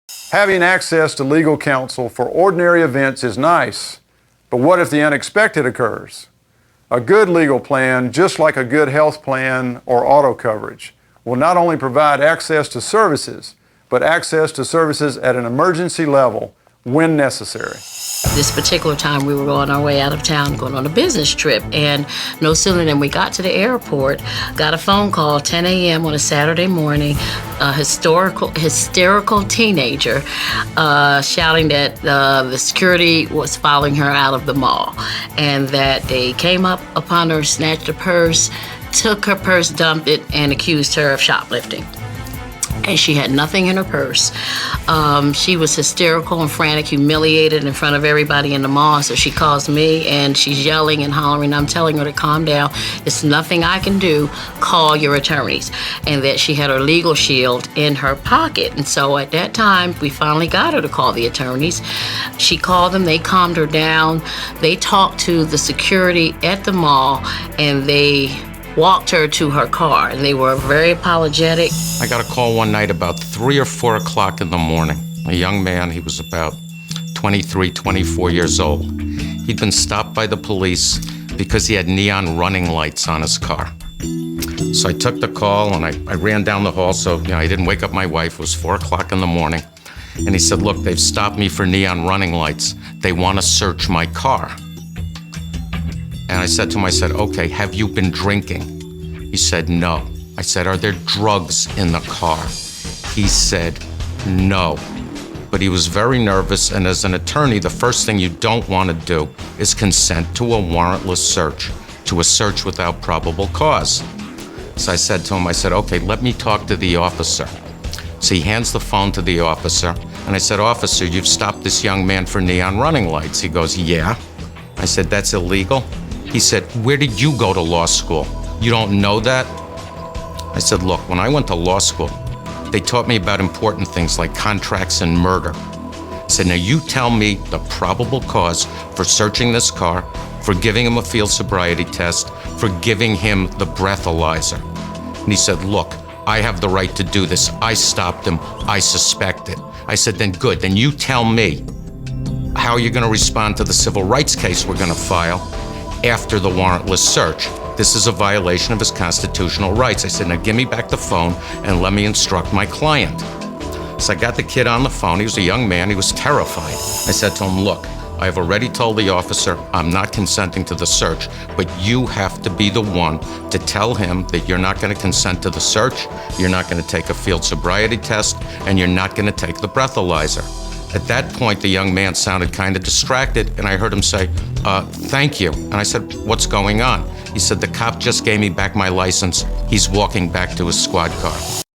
Having access to legal counsel for ordinary events is nice, but what if the unexpected occurs? A good legal plan, just like a good health plan or auto coverage, will not only provide access to services, but access to services at an emergency level when necessary. This particular time we were on our way out of town, going on a business trip, and no sooner than we got to the airport, got a phone call, 10 a.m. on a Saturday morning, a hysterical teenager shouting that the security was following her out of the mall, and that they came up upon her, snatched her purse, took her purse, dumped it, and accused her of shoplifting. And she had nothing in her purse. She was hysterical and frantic, humiliated in front of everybody in the mall. So she calls me and she's yelling and hollering. I'm telling her to calm down. It's nothing I can do. Call your attorneys. And that she had her LegalShield in her pocket. And so at that time, we finally got her to call the attorneys. She called them. They calmed her down. They talked to the security at the mall, and they walked her to her car, and they were very apologetic. I got a call one night about 3 or 4 o'clock in the morning. A young man, he was about 23, 24 years old. He'd been stopped by the police because he had neon running lights on his car. So I took the call and I ran down the hall, so I didn't wake up my wife. It was 4 o'clock in the morning. And he said, look, they've stopped me for neon running lights. They want to search my car. And I said to him, okay, have you been drinking? He said, no. I said, are there drugs in the car? He said, no. But he was very nervous, and as an attorney, the first thing you don't want to do is consent to a warrantless search, to a search without probable cause. So I said to him, okay, let me talk to the officer. So he hands the phone to the officer, and I said, officer, you've stopped this young man for neon running lights. He goes, yeah. I said, that's illegal? He said, where did you go to law school? You don't know that? I said, look, when I went to law school, they taught me about important things like contracts and murder. I said, now you tell me the probable cause for searching this car, for giving him a field sobriety test, for giving him the breathalyzer. And he said, look, I have the right to do this. I stopped him. I suspect it. I said, then good. Then you tell me how you're going to respond to the civil rights case we're going to file after the warrantless search. This is a violation of his constitutional rights. I said, now give me back the phone and let me instruct my client. So I got the kid on the phone. He was a young man. He was terrified. I said to him, look, I have already told the officer I'm not consenting to the search, but you have to be the one to tell him that you're not going to consent to the search, you're not going to take a field sobriety test, and you're not going to take the breathalyzer. At that point, the young man sounded kind of distracted, and I heard him say, thank you. And I said, what's going on? He said, the cop just gave me back my license. He's walking back to his squad car.